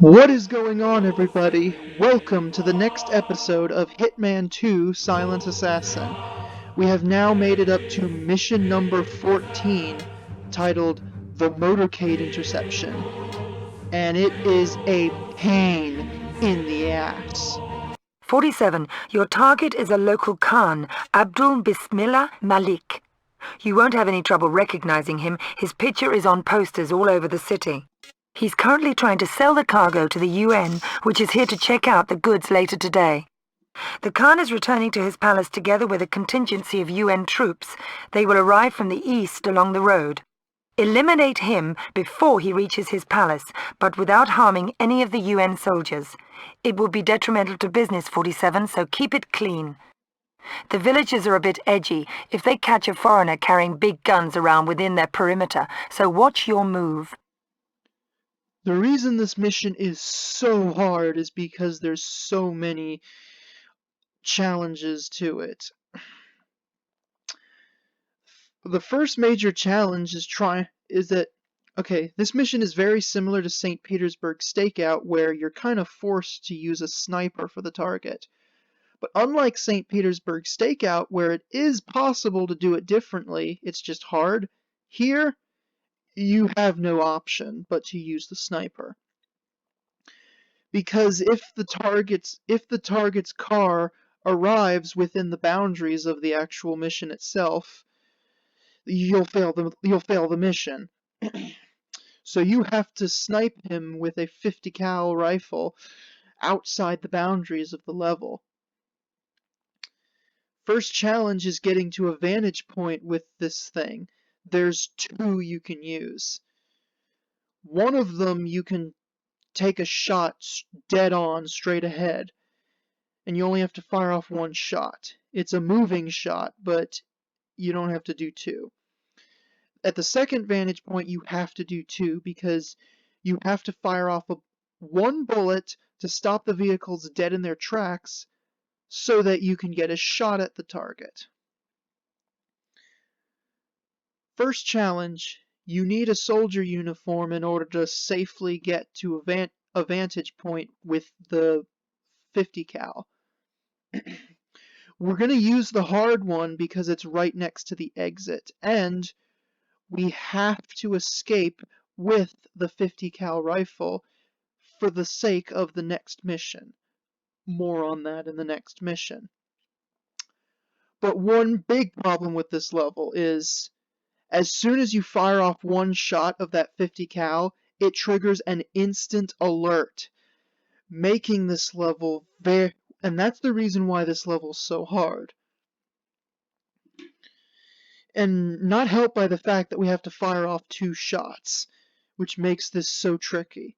What is going on, everybody? Welcome to the next episode of Hitman 2 Silent Assassin. We have now made it up to mission number 14, titled The Motorcade Interception. And it is a pain in the ass. 47. Your target is a local Khan, Abdul Bismillah Malik. You won't have any trouble recognizing him. His picture is on posters all over the city. He's currently trying to sell the cargo to the UN, which is here to check out the goods later today. The Khan is returning to his palace together with a contingency of UN troops. They will arrive from the east along the road. Eliminate him before he reaches his palace, but without harming any of the UN soldiers. It will be detrimental to business, 47, so keep it clean. The villagers are a bit edgy if they catch a foreigner carrying big guns around within their perimeter, so watch your move. The reason this mission is so hard is because there's so many challenges to it. The first major challenge is this mission is very similar to St. Petersburg Stakeout, where you're kind of forced to use a sniper for the target. But unlike St. Petersburg Stakeout, where it is possible to do it differently, it's just hard, here you have no option but to use the sniper. Because if the target's car arrives within the boundaries of the actual mission itself, you'll fail the mission. So you have to snipe him with a 50 cal rifle outside the boundaries of the level. First challenge is getting to a vantage point with this thing. There's two you can use. One of them you can take a shot dead on straight ahead, and you only have to fire off one shot. It's a moving shot, but you don't have to do two. At the second vantage point, you have to do two because you have to fire off one bullet to stop the vehicles dead in their tracks so that you can get a shot at the target. First challenge, you need a soldier uniform in order to safely get to a vantage point with the 50 cal. We're going to use the hard one because it's right next to the exit, and we have to escape with the 50 cal rifle for the sake of the next mission. More on that in the next mission. But one big problem with this level is, as soon as you fire off one shot of that 50 cal, it triggers an instant alert, making this level and that's the reason why this level's so hard. And not helped by the fact that we have to fire off two shots, which makes this so tricky.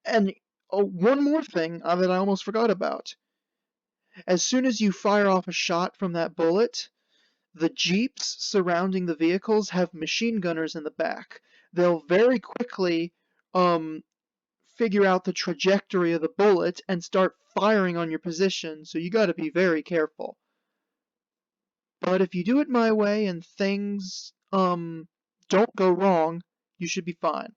And one more thing that I almost forgot about. As soon as you fire off a shot from that bullet, the jeeps surrounding the vehicles have machine gunners in the back. They'll very quickly figure out the trajectory of the bullet and start firing on your position, so you gotta be very careful. But if you do it my way and things don't go wrong, you should be fine.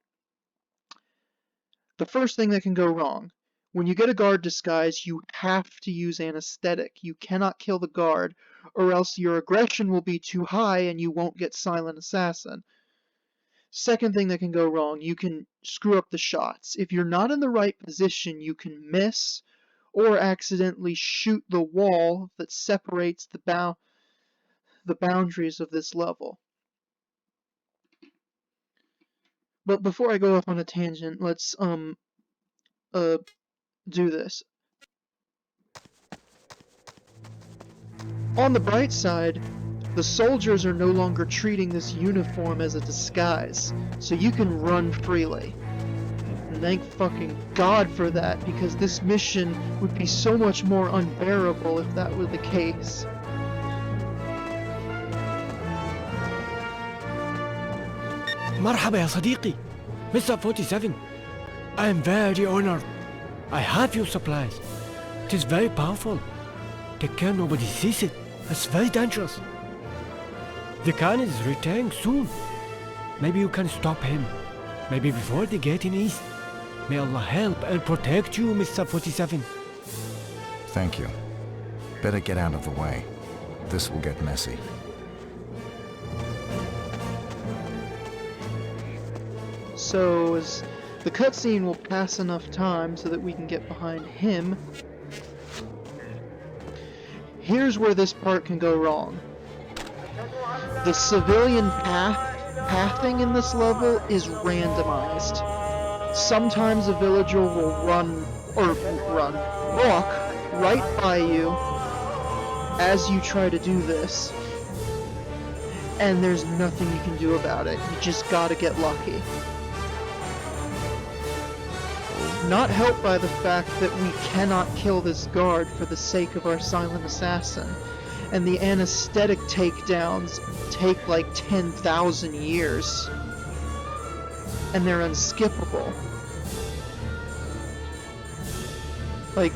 The first thing that can go wrong, when you get a guard disguise, you have to use anesthetic. You cannot kill the guard, or else your aggression will be too high and you won't get Silent Assassin. Second thing that can go wrong, you can screw up the shots. If you're not in the right position, you can miss or accidentally shoot the wall that separates the boundaries of this level. But before I go off on a tangent, let's do this. On the bright side, the soldiers are no longer treating this uniform as a disguise, so you can run freely. And thank fucking God for that, because this mission would be so much more unbearable if that were the case. مرحبا يا صديقي, Mr. 47. I am very honored. I have your supplies. It is very powerful. Take care nobody sees it. It's very dangerous. The Khan is returning soon. Maybe you can stop him. Maybe before they get in east. May Allah help and protect you, Mr. 47. Thank you. Better get out of the way. This will get messy. So the cutscene will pass enough time so that we can get behind him. Here's where this part can go wrong. The civilian pathing in this level is randomized. Sometimes a villager will walk right by you as you try to do this, and there's nothing you can do about it. You just gotta get lucky. Not helped by the fact that we cannot kill this guard for the sake of our silent assassin, and the anesthetic takedowns take like 10,000 years, and they're unskippable. Like,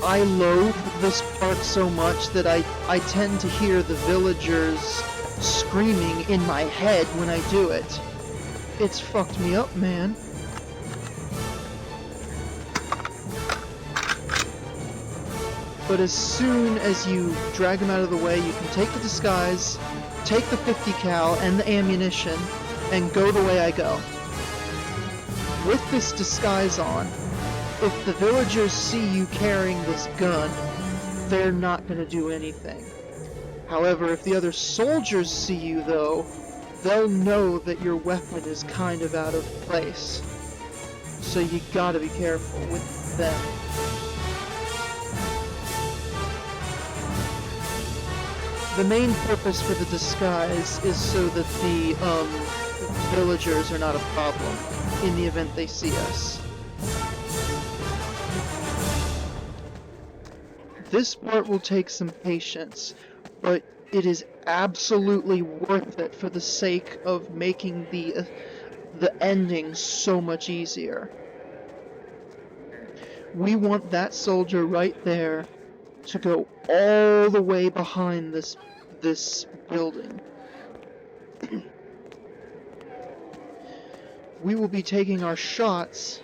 I loathe this part so much that I tend to hear the villagers screaming in my head when I do it. It's fucked me up, man. But as soon as you drag them out of the way, you can take the disguise, take the 50 cal and the ammunition, and go the way I go. With this disguise on, if the villagers see you carrying this gun, they're not going to do anything. However, if the other soldiers see you though, they'll know that your weapon is kind of out of place. So you gotta be careful with them. The main purpose for the disguise is so that the villagers are not a problem in the event they see us. This part will take some patience, but it is absolutely worth it for the sake of making the ending so much easier. We want that soldier right there to go all the way behind this building. We will be taking our shots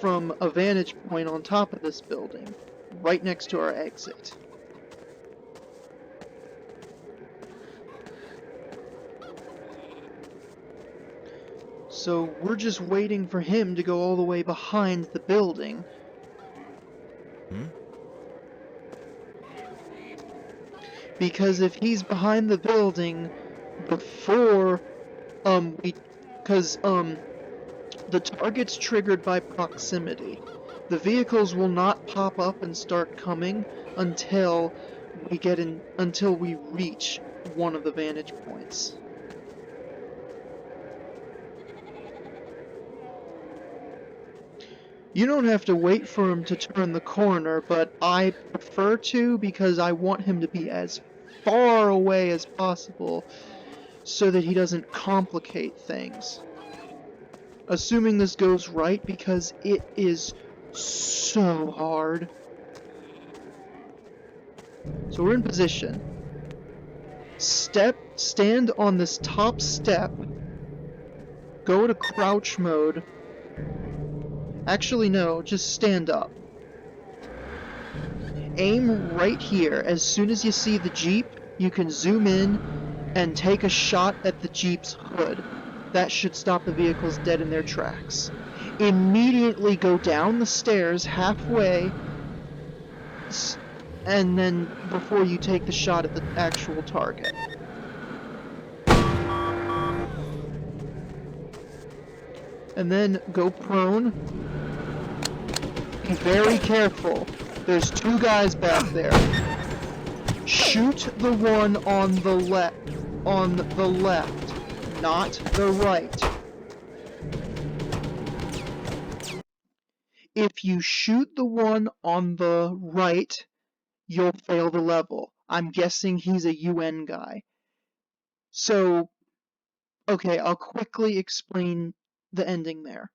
from a vantage point on top of this building, right next to our exit. So we're just waiting for him to go all the way behind the building. Because if he's behind the building before the target's triggered by proximity. The vehicles will not pop up and start coming until we reach one of the vantage points. You don't have to wait for him to turn the corner, but I prefer to because I want him to be as far away as possible so that he doesn't complicate things. Assuming this goes right, because it is so hard. So we're in position. Stand on this top step. Go to crouch mode. Actually, no, just stand up. Aim right here. As soon as you see the Jeep, you can zoom in and take a shot at the Jeep's hood. That should stop the vehicles dead in their tracks. Immediately go down the stairs halfway, and then before you take the shot at the actual target. And then go prone. Be very careful. There's two guys back there. Shoot the one on the left, not the right. If you shoot the one on the right, you'll fail the level. I'm guessing he's a UN guy. So, okay, I'll quickly explain the ending there.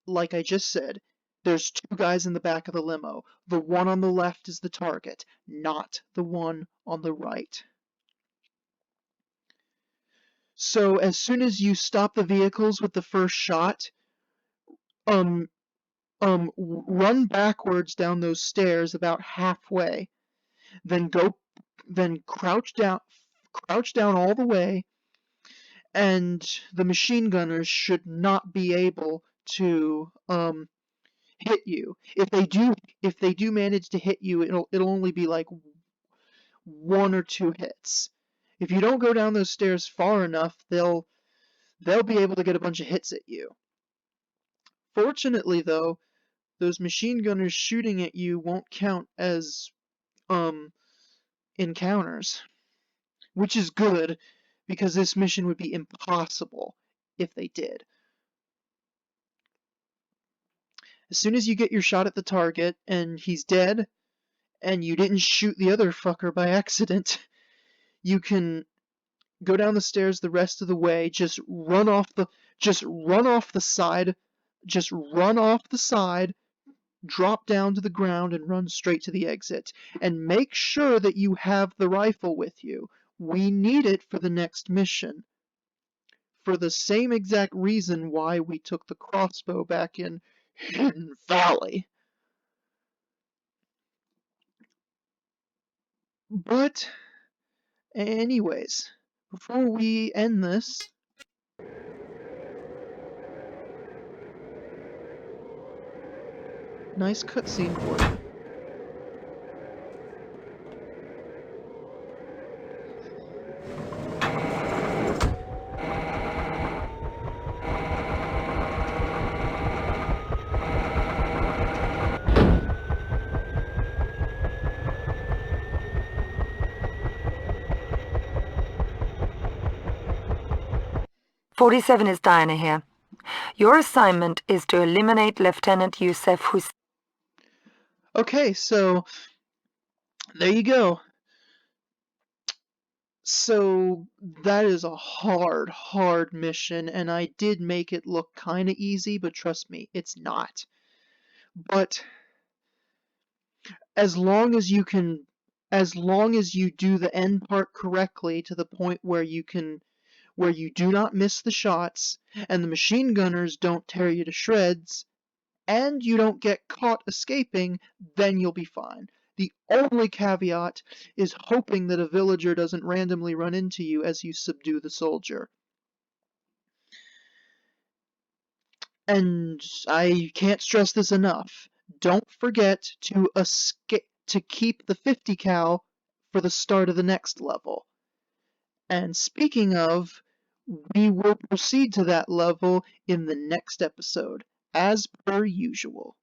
Like I just said, there's two guys in the back of the limo. The one on the left is the target, not the one on the right. So as soon as you stop the vehicles with the first shot, um, run backwards down those stairs about halfway, then crouch down all the way, and the machine gunners should not be able to hit you. If they do manage to hit you, it'll only be like 1 or 2 hits. If you don't go down those stairs far enough, they'll be able to get a bunch of hits at you. Fortunately, though, those machine gunners shooting at you won't count as encounters, which is good because this mission would be impossible if they did. As soon as you get your shot at the target and he's dead, and you didn't shoot the other fucker by accident, you can go down the stairs the rest of the way. Just run off the side, drop down to the ground and run straight to the exit. And make sure that you have the rifle with you. We need it for the next mission, for the same exact reason why we took the crossbow back in Hidden Valley. But anyways, before we end this, nice cutscene for you. "47 is Diana here. Your assignment is to eliminate Lieutenant Youssef Hussein." Okay, so there you go. So that is a hard mission, and I did make it look kinda easy, but trust me, it's not. But as long as you do the end part correctly to the point where you do not miss the shots, and the machine gunners don't tear you to shreds, and you don't get caught escaping, then you'll be fine. The only caveat is hoping that a villager doesn't randomly run into you as you subdue the soldier. And I can't stress this enough. Don't forget to keep the 50 cal for the start of the next level. And speaking of, we will proceed to that level in the next episode, as per usual.